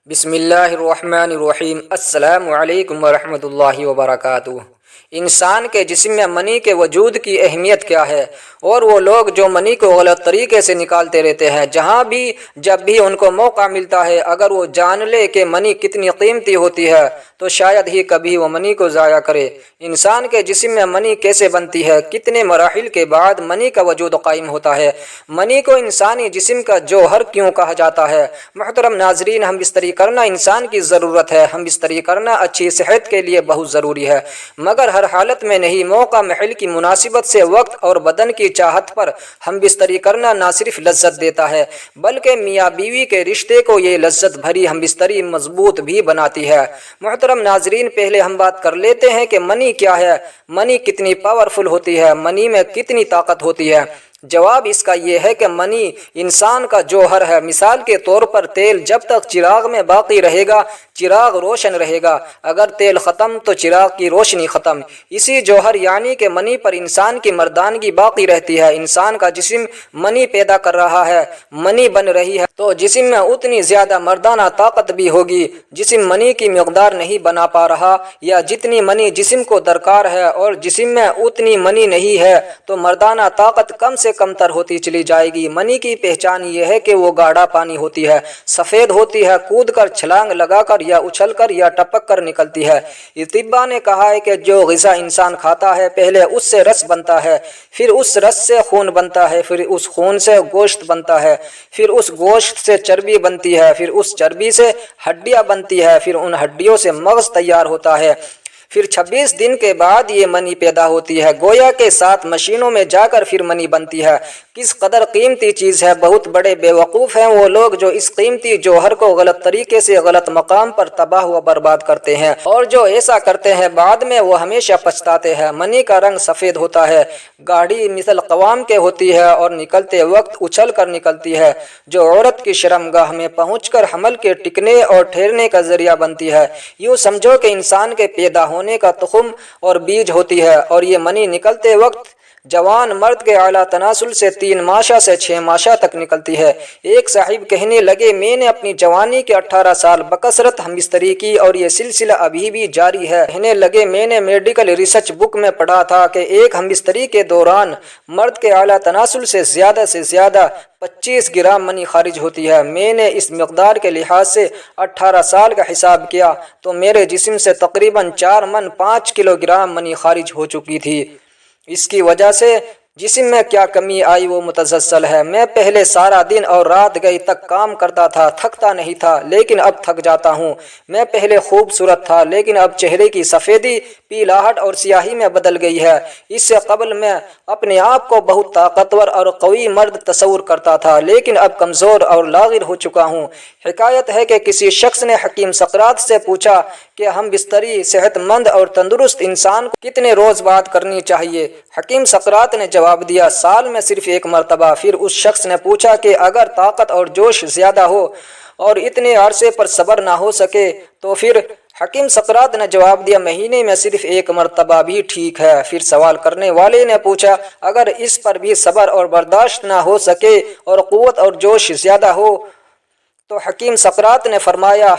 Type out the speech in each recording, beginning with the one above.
بسم اللہ الرحمن الرحیم۔ السلام علیکم ورحمۃ اللہ وبرکاتہ۔ انسان کے جسم میں منی کے وجود کی اہمیت کیا ہے؟ اور وہ لوگ جو منی کو غلط طریقے سے نکالتے رہتے ہیں، جہاں بھی جب بھی ان کو موقع ملتا ہے، اگر وہ جان لے کہ منی کتنی قیمتی ہوتی ہے تو شاید ہی کبھی وہ منی کو ضائع کرے۔ انسان کے جسم میں منی کیسے بنتی ہے؟ کتنے مراحل کے بعد منی کا وجود قائم ہوتا ہے؟ منی کو انسانی جسم کا جوہر کیوں کہا جاتا ہے؟ محترم ناظرین، ہم بستری کرنا انسان کی ضرورت ہے۔ ہم بستری کرنا اچھی صحت کے لیے بہت ضروری ہے، مگر ہر حالت میں نہیں۔ موقع محل کی مناسبت سے وقت اور بدن کی چاہت پر ہم بستری کرنا نہ صرف لذت دیتا ہے بلکہ میاں بیوی کے رشتے کو یہ لذت بھری ہم بستری مضبوط بھی بناتی ہے۔ محترم ناظرین، پہلے ہم بات کر لیتے ہیں کہ منی کیا ہے، منی کتنی پاورفل ہوتی ہے، منی میں کتنی طاقت ہوتی ہے۔ جواب اس کا یہ ہے کہ منی انسان کا جوہر ہے۔ مثال کے طور پر تیل جب تک چراغ میں باقی رہے گا چراغ روشن رہے گا، اگر تیل ختم تو چراغ کی روشنی ختم۔ اسی جوہر یعنی کہ منی پر انسان کی مردانگی باقی رہتی ہے۔ انسان کا جسم منی پیدا کر رہا ہے، منی بن رہی ہے تو جسم میں اتنی زیادہ مردانہ طاقت بھی ہوگی۔ جسم منی کی مقدار نہیں بنا پا رہا یا جتنی منی جسم کو درکار ہے اور جسم میں اتنی منی نہیں ہے تو مردانہ طاقت کم سے کم تر ہوتی چلی جائے گی۔ منی کی پہچان یہ ہے کہ وہ گاڑھا پانی ہوتی ہے، سفید ہوتی ہے، کود کر، چھلانگ لگا کر یا اچھل کر یا ٹپک کر نکلتی ہے۔ طباء نے کہا ہے کہ جو غذا انسان کھاتا ہے پہلے اس سے رس بنتا ہے، پھر اس رس سے خون بنتا ہے، پھر اس خون سے گوشت بنتا ہے، پھر اس گوشت سے چربی بنتی ہے، پھر اس چربی سے ہڈیاں بنتی ہے، پھر ان ہڈیوں سے مغز تیار ہوتا ہے، پھر 26 دن کے بعد یہ منی پیدا ہوتی ہے۔ گویا کے 7 مشینوں میں جا کر پھر منی بنتی ہے۔ کس قدر قیمتی چیز ہے۔ بہت بڑے بیوقوف ہیں وہ لوگ جو اس قیمتی جوہر کو غلط طریقے سے غلط مقام پر تباہ و برباد کرتے ہیں، اور جو ایسا کرتے ہیں بعد میں وہ ہمیشہ پچھتاتے ہیں۔ منی کا رنگ سفید ہوتا ہے، گاڑھی مثل قوام کے ہوتی ہے اور نکلتے وقت اچھل کر نکلتی ہے، جو عورت کی شرمگاہ میں پہنچ کر حمل کے ٹکنے اور ٹھہرنے کا ذریعہ بنتی ہے۔ یوں سمجھو کہ انسان کے پیدا ہونے کا تخم اور بیج ہوتی ہے، اور یہ منی نکلتے وقت جوان مرد کے اعلیٰ تناسل سے 3 ماشا سے 6 ماشا تک نکلتی ہے۔ ایک صاحب کہنے لگے، میں نے اپنی جوانی کے 18 سال بکثرت ہم بستری کی اور یہ سلسلہ ابھی بھی جاری ہے۔ کہنے لگے، میں نے میڈیکل ریسرچ بک میں پڑھا تھا کہ ایک ہم بستری کے دوران مرد کے اعلیٰ تناسل سے زیادہ 25 گرام منی خارج ہوتی ہے۔ میں نے اس مقدار کے لحاظ سے 18 سال کا حساب کیا تو میرے جسم سے تقریباً 4 من 5 کلو گرام منی خارج ہو چکی تھی۔ اس کی وجہ سے جسم میں کیا کمی آئی وہ متسلسل ہے۔ میں پہلے سارا دن اور رات گئی تک کام کرتا تھا، تھکتا نہیں تھا، لیکن اب تھک جاتا ہوں۔ میں پہلے خوبصورت تھا، لیکن اب چہرے کی سفیدی پیلاہٹ اور سیاہی میں بدل گئی ہے۔ اس سے قبل میں اپنے آپ کو بہت طاقتور اور قوی مرد تصور کرتا تھا، لیکن اب کمزور اور لاغر ہو چکا ہوں۔ حکایت ہے کہ کسی شخص نے حکیم سقراط سے پوچھا کہ ہم بستری صحت مند اور تندرست انسان کو کتنے روز بعد کرنی چاہیے؟ حکیم سقراط نے جواب دیا، سال میں صرف 1 مرتبہ۔ پھر اس شخص نے پوچھا کہ اگر طاقت اور جوش زیادہ ہو اور اتنے عرصے پر صبر نہ ہو سکے تو پھر؟ حکیم سقراط نے جواب دیا، مہینے میں صرف 1 مرتبہ بھی ٹھیک ہے۔ پھر سوال کرنے والے نے پوچھا، اگر اس پر بھی صبر اور برداشت نہ ہو سکے اور قوت اور جوش زیادہ ہو تو؟ حکیم سقراط نے فرمایا،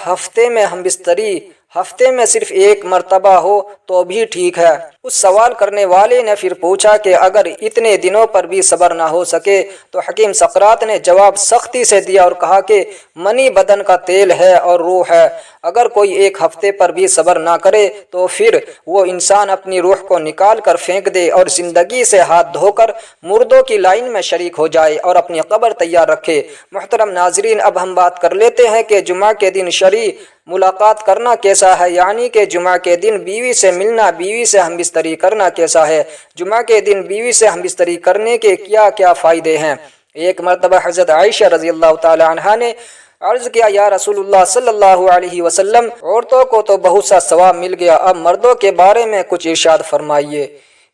ہفتے میں صرف 1 مرتبہ ہو تو بھی ٹھیک ہے۔ اس سوال کرنے والے نے پھر پوچھا کہ اگر اتنے دنوں پر بھی صبر نہ ہو سکے تو؟ حکیم سقراط نے جواب سختی سے دیا اور کہا کہ منی بدن کا تیل ہے اور روح ہے، اگر کوئی 1 ہفتے پر بھی صبر نہ کرے تو پھر وہ انسان اپنی روح کو نکال کر پھینک دے اور زندگی سے ہاتھ دھو کر مردوں کی لائن میں شریک ہو جائے اور اپنی قبر تیار رکھے۔ محترم ناظرین، اب ہم بات کر لیتے ہیں کہ جمعہ کے دن شرعی ملاقات کرنا کیسا ہے، یعنی کہ جمعہ کے دن بیوی سے ملنا، بیوی سے ہم بستری کرنا کیسا ہے۔ جمعہ کے دن بیوی سے ہم بستری کرنے کے کیا کیا فائدے ہیں؟ ایک مرتبہ حضرت عائشہ رضی اللہ تعالی عنہا نے عرض کیا، یا رسول اللہ صلی اللہ علیہ وسلم، عورتوں کو تو بہت سا ثواب مل گیا، اب مردوں کے بارے میں کچھ ارشاد فرمائیے۔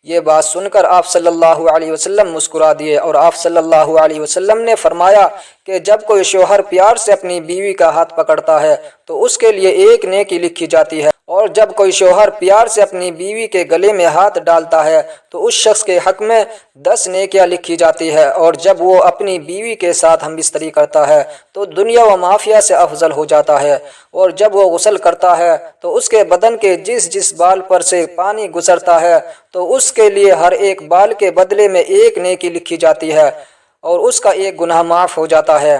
یہ بات سن کر آپ صلی اللہ علیہ وسلم مسکرا دیے اور آپ صلی اللہ علیہ وسلم نے فرمایا کہ جب کوئی شوہر پیار سے اپنی بیوی کا ہاتھ پکڑتا ہے تو اس کے لیے 1 نیکی لکھی جاتی ہے، اور جب کوئی شوہر پیار سے اپنی بیوی کے گلے میں ہاتھ ڈالتا ہے تو اس شخص کے حق میں 10 نیکیاں لکھی جاتی ہے، اور جب وہ اپنی بیوی کے ساتھ ہم بستری کرتا ہے تو دنیا و مافیا سے افضل ہو جاتا ہے، اور جب وہ غسل کرتا ہے تو اس کے بدن کے جس بال پر سے پانی گزرتا ہے تو اس کے لیے ہر ایک بال کے بدلے میں ایک نیکی لکھی جاتی ہے، اور اس کا ایک گناہ معاف ہو جاتا ہے،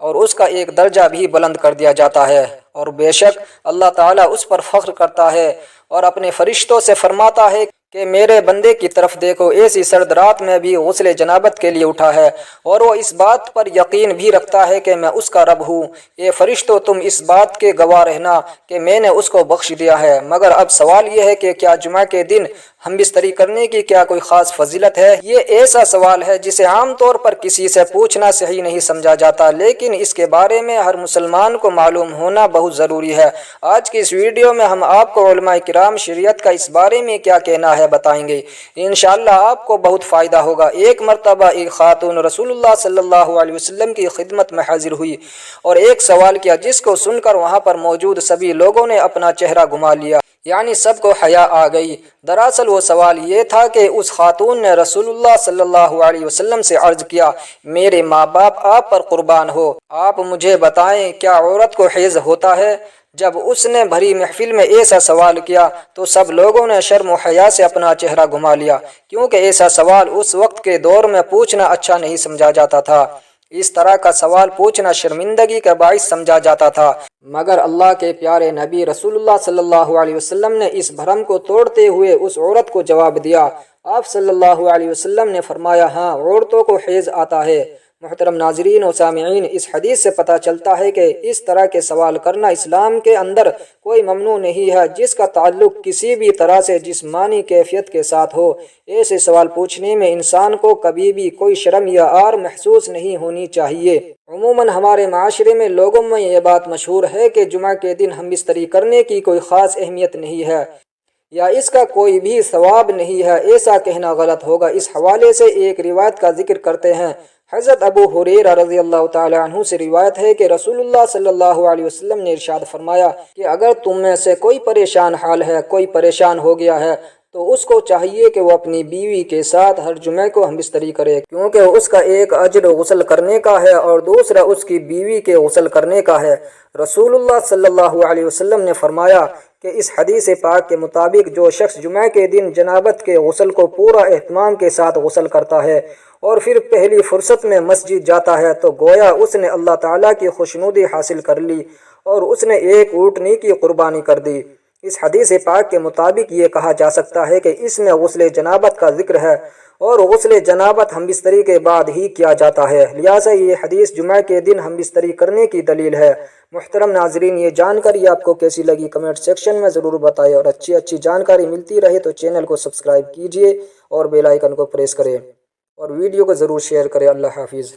اور اس کا ایک درجہ بھی بلند کر دیا جاتا ہے۔ اور بے شک اللہ تعالیٰ اس پر فخر کرتا ہے اور اپنے فرشتوں سے فرماتا ہے کہ میرے بندے کی طرف دیکھو، ایسی سرد رات میں بھی غسل جنابت کے لیے اٹھا ہے، اور وہ اس بات پر یقین بھی رکھتا ہے کہ میں اس کا رب ہوں۔ اے فرشتوں، تم اس بات کے گواہ رہنا کہ میں نے اس کو بخش دیا ہے۔ مگر اب سوال یہ ہے کہ کیا جمعہ کے دن ہم بستری کرنے کی کیا کوئی خاص فضیلت ہے؟ یہ ایسا سوال ہے جسے عام طور پر کسی سے پوچھنا صحیح نہیں سمجھا جاتا، لیکن اس کے بارے میں ہر مسلمان کو معلوم ہونا بہت ضروری ہے۔ آج کی اس ویڈیو میں ہم آپ کو علماء کرام شریعت کا اس بارے میں کیا کہنا ہے بتائیں گے۔ انشاءاللہ آپ کو بہت فائدہ ہوگا۔ ایک مرتبہ ایک خاتون رسول اللہ صلی اللہ علیہ وسلم کی خدمت میں حاضر ہوئی اور ایک سوال کیا، جس کو سن کر وہاں پر موجود سبھی لوگوں نے اپنا چہرہ گھما لیا، یعنی سب کو حیا آ گئی۔ دراصل وہ سوال یہ تھا کہ اس خاتون نے رسول اللہ صلی اللہ علیہ وسلم سے عرض کیا، میرے ماں باپ آپ پر قربان ہو، آپ مجھے بتائیں کیا عورت کو حیض ہوتا ہے؟ جب اس نے بھری محفل میں ایسا سوال کیا تو سب لوگوں نے شرم و حیا سے اپنا چہرہ گھما لیا، کیونکہ ایسا سوال اس وقت کے دور میں پوچھنا اچھا نہیں سمجھا جاتا تھا۔ اس طرح کا سوال پوچھنا شرمندگی کا باعث سمجھا جاتا تھا، مگر اللہ کے پیارے نبی رسول اللہ صلی اللہ علیہ وسلم نے اس بھرم کو توڑتے ہوئے اس عورت کو جواب دیا۔ آپ صلی اللہ علیہ وسلم نے فرمایا، ہاں، عورتوں کو حیض آتا ہے۔ محترم ناظرین و سامعین، اس حدیث سے پتہ چلتا ہے کہ اس طرح کے سوال کرنا اسلام کے اندر کوئی ممنوع نہیں ہے جس کا تعلق کسی بھی طرح سے جسمانی کیفیت کے ساتھ ہو۔ ایسے سوال پوچھنے میں انسان کو کبھی بھی کوئی شرم یا عار محسوس نہیں ہونی چاہیے۔ عموماً ہمارے معاشرے میں لوگوں میں یہ بات مشہور ہے کہ جمعہ کے دن ہم بستری کرنے کی کوئی خاص اہمیت نہیں ہے یا اس کا کوئی بھی ثواب نہیں ہے۔ ایسا کہنا غلط ہوگا۔ اس حوالے سے ایک روایت کا ذکر کرتے ہیں۔ حضرت ابو ہریرہ رضی اللہ تعالی عنہ سے روایت ہے کہ رسول اللہ صلی اللہ علیہ وسلم نے ارشاد فرمایا کہ اگر تم میں سے کوئی پریشان حال ہے، کوئی پریشان ہو گیا ہے، تو اس کو چاہیے کہ وہ اپنی بیوی کے ساتھ ہر جمعہ کو ہم بستری کرے، کیونکہ اس کا ایک اجر غسل کرنے کا ہے اور دوسرا اس کی بیوی کے غسل کرنے کا ہے۔ رسول اللہ صلی اللہ علیہ وسلم نے فرمایا کہ اس حدیث پاک کے مطابق جو شخص جمعہ کے دن جنابت کے غسل کو پورا اہتمام کے ساتھ غسل کرتا ہے اور پھر پہلی فرصت میں مسجد جاتا ہے تو گویا اس نے اللہ تعالیٰ کی خوشنودی حاصل کر لی اور اس نے ایک اونٹنی کی قربانی کر دی۔ اس حدیث پاک کے مطابق یہ کہا جا سکتا ہے کہ اس میں غسل جنابت کا ذکر ہے، اور غسل جنابت ہم بستری کے بعد ہی کیا جاتا ہے، لہٰذا یہ حدیث جمعہ کے دن ہم بستری کرنے کی دلیل ہے۔ محترم ناظرین، یہ جانکاری آپ کو کیسی لگی کمنٹ سیکشن میں ضرور بتائیں، اور اچھی جانکاری ملتی رہے تو چینل کو سبسکرائب کیجیے اور بیل آئیکن کو پریس کریں، اور ویڈیو کو ضرور شیئر کریں۔ اللہ حافظ۔